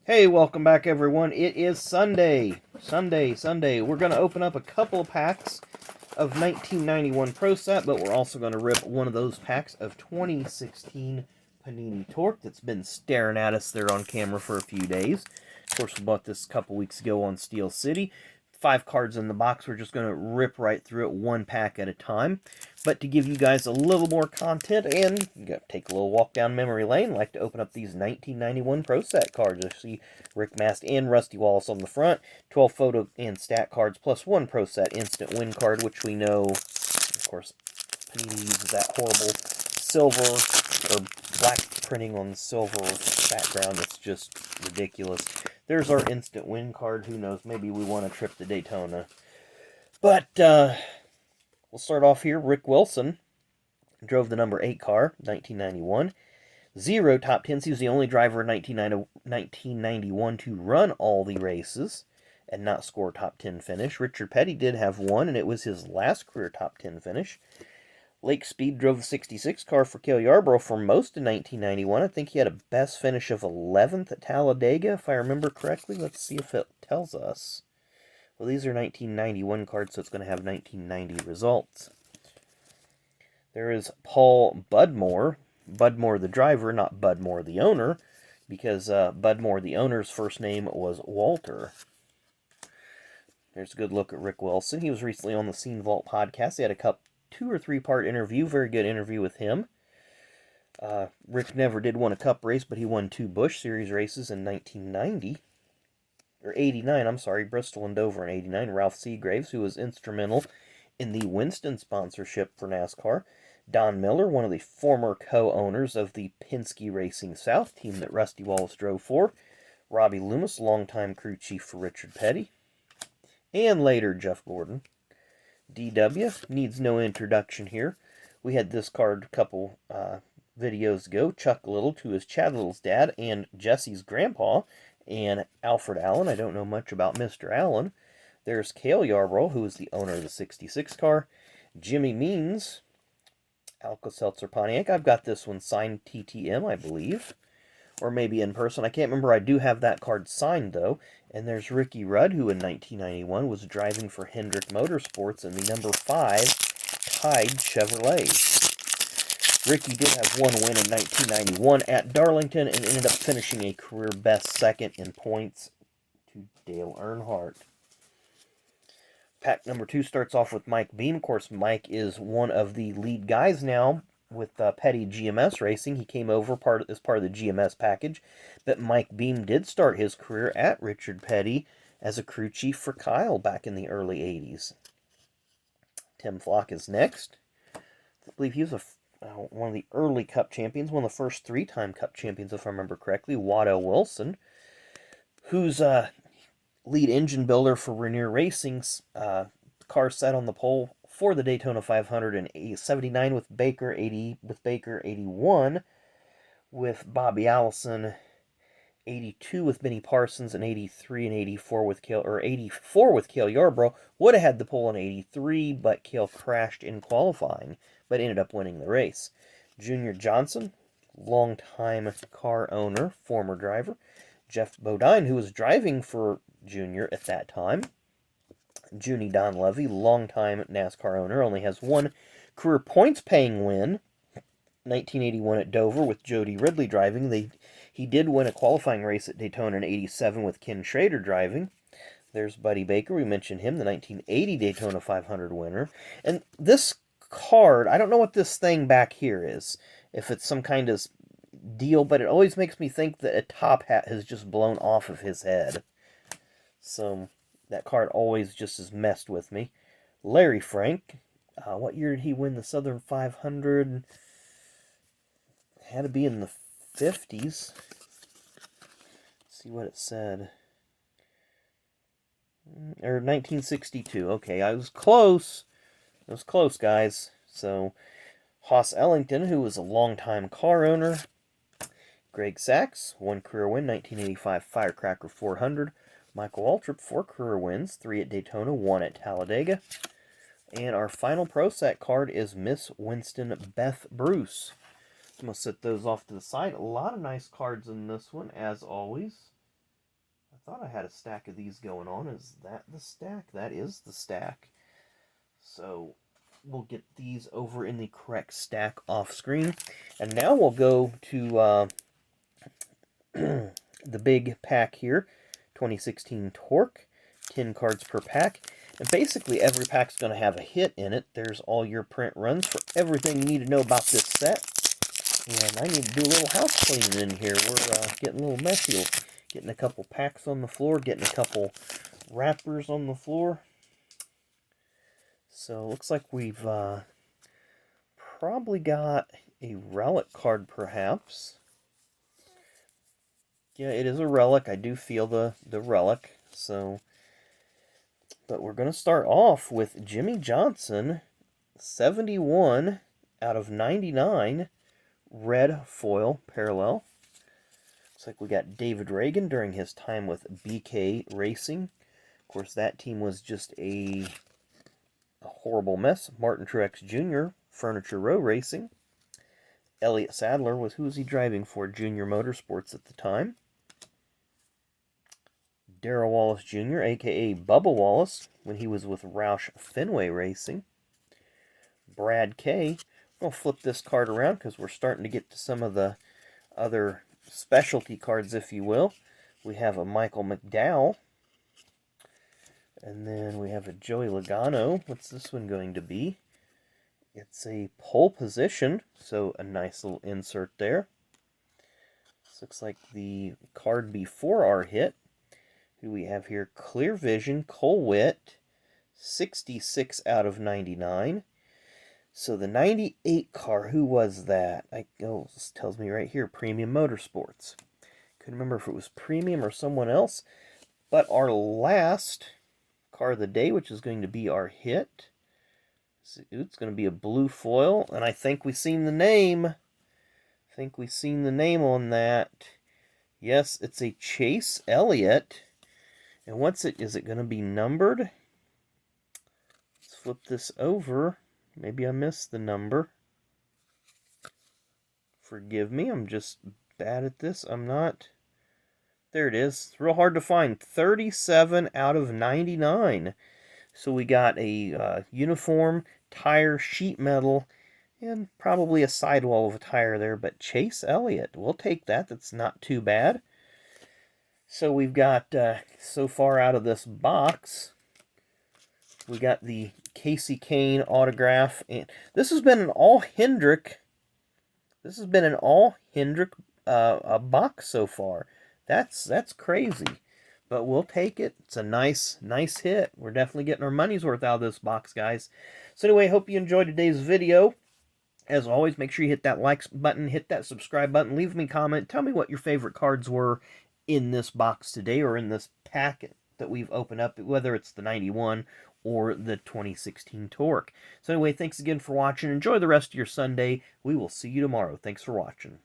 Hey, welcome back, everyone. It is Sunday. Sunday. We're going to open up a couple of packs of 1991 Pro Set, but we're also going to rip one of those packs of 2016 Panini Torque that's been staring at us there on camera for a few days. Of course, we bought this a couple weeks ago on Steel City. 5 cards in the box. We're just going to rip right through it one pack at a time. But to give you guys a little more content and take a little walk down memory lane, I like to open up these 1991 Pro Set cards. I see Rick Mast and Rusty Wallace on the front, 12 photo and stat cards, plus 1 Pro Set instant win card, which we know, of course, Panini uses that horrible silver or black printing on the silver background. It's just ridiculous. There's our instant win card. Who knows? Maybe we want a trip to Daytona. But we'll start off here. Rick Wilson drove the number 8 car, 1991. 0 top 10s. He was the only driver in 1991 to run all the races and not score a top 10 finish. Richard Petty did have one, and it was his last career top 10 finish. Lake Speed drove the 66 car for Cale Yarborough for most of 1991. I think he had a best finish of 11th at Talladega, if I remember correctly. Let's see if it tells us. Well, these are 1991 cards, so it's going to have 1990 results. There is Paul Budmore. Budmore the driver, not Budmore the owner, because Budmore the owner's first name was Walter. There's a good look at Rick Wilson. He was recently on the Scene Vault podcast. They had a 2 or 3 part interview. Very good interview with him. Rick never did win a Cup race, but he won 2 Busch Series races in 1990. Or 89, I'm sorry. Bristol and Dover in 89. Ralph Seagraves, who was instrumental in the Winston sponsorship for NASCAR. Don Miller, one of the former co-owners of the Penske Racing South team that Rusty Wallace drove for. Robbie Loomis, longtime crew chief for Richard Petty. And later, Jeff Gordon. DW needs no introduction here. We had this card a couple videos ago. Chuck Little, who is Chad Little's dad and Jesse's grandpa, and Alfred Allen. I don't know much about Mr. Allen. There's Cale Yarborough, who is the owner of the 66 car. Jimmy Means, Alka-Seltzer Pontiac. I've got this one signed TTM, I believe. Or maybe in person. I can't remember. I do have that card signed, though. And there's Ricky Rudd, who in 1991 was driving for Hendrick Motorsports in the number 5 Tide Chevrolet. Ricky did have one win in 1991 at Darlington and ended up finishing a career best second in points to Dale Earnhardt. Pack number 2 starts off with Mike Beam. Of course, Mike is one of the lead guys now with Petty GMS Racing. He came over as part of the GMS package, but Mike Beam did start his career at Richard Petty as a crew chief for Kyle back in the early 80s. Tim Flock is next. I believe he was one of the early Cup champions, one of the first 3-time Cup champions, if I remember correctly. Waddell Wilson, who's lead engine builder for Rainier Racing's car set on the pole for the Daytona 500 in 79 with Baker, 80 with Baker, 81 with Bobby Allison, 82 with Benny Parsons, and 83 and 84 with Cale, or 84 with Cale Yarborough. Would have had the pole in 83, but Cale crashed in qualifying, but ended up winning the race. Junior Johnson, longtime car owner, former driver. Jeff Bodine, who was driving for Junior at that time. Junie Donlevy, longtime NASCAR owner, only has one career points-paying win, 1981 at Dover with Jody Ridley driving. He did win a qualifying race at Daytona in 87 with Ken Schrader driving. There's Buddy Baker, we mentioned him, the 1980 Daytona 500 winner. And this card, I don't know what this thing back here is, if it's some kind of deal, but it always makes me think that a top hat has just blown off of his head. So that card always just has messed with me. Larry Frank. What year did he win the Southern 500? Had to be in the 50s. Let's see what it said. Or 1962. Okay, I was close. It was close, guys. So, Hoss Ellington, who was a longtime car owner. Greg Sachs, 1 career win, 1985 Firecracker 400. Michael Waltrip, 4 career wins, 3 at Daytona, 1 at Talladega. And our final Pro Set card is Miss Winston Beth Bruce. I'm going to set those off to the side. A lot of nice cards in this one, as always. thought I had a stack of these going on. Is that the stack? That is the stack. So we'll get these over in the correct stack off screen. And now we'll go to the big pack here. 2016 Torque. 10 cards per pack. And basically every pack's going to have a hit in it. There's all your print runs for everything you need to know about this set. And I need to do a little house cleaning in here. We're getting a little messy. Getting a couple packs on the floor. Getting a couple wrappers on the floor. So it looks like we've probably got a relic card perhaps. Yeah, it is a relic. I do feel the relic. So, but we're going to start off with Jimmy Johnson, 71 out of 99. Red foil parallel. Looks like we got David Reagan during his time with BK Racing. Of course, that team was just a horrible mess. Martin Truex Jr., Furniture Row Racing. Elliott Sadler was, who was he driving for? Junior Motorsports at the time. Darrell Wallace Jr., a.k.a. Bubba Wallace, when he was with Roush Fenway Racing. Brad K. I'll flip this card around because we're starting to get to some of the other specialty cards, if you will. We have a Michael McDowell. And then we have a Joey Logano. What's this one going to be? It's a pole position, so a nice little insert there. This looks like the card before our hit. Who we have here? Clear Vision, Cole Witt, 66 out of 99. So the 98 car, who was that? This tells me right here, Premium Motorsports. Couldn't remember if it was Premium or someone else. But our last car of the day, which is going to be our hit. It's going to be a blue foil, and I think we've seen the name. On that. Yes, it's a Chase Elliott. And is it going to be numbered? Let's flip this over. Maybe I missed the number. Forgive me, I'm just bad at this. I'm not. There it is. It's real hard to find. 37 out of 99. So we got a uniform, tire, sheet metal, and probably a sidewall of a tire there. But Chase Elliott, we'll take that. That's not too bad. So we've got, so far out of this box, we got the Casey Kane autograph. And this has been an all Hendrick. Box so far. That's crazy. But we'll take it. It's a nice hit. We're definitely getting our money's worth out of this box, guys. So anyway, hope you enjoyed today's video. As always, make sure you hit that like button, hit that subscribe button, leave me a comment. Tell me what your favorite cards were in this box today or in this packet that we've opened up, whether it's the 91 or the 2016 Torque. So anyway, thanks again for watching. Enjoy the rest of your Sunday. We will see you tomorrow. Thanks for watching.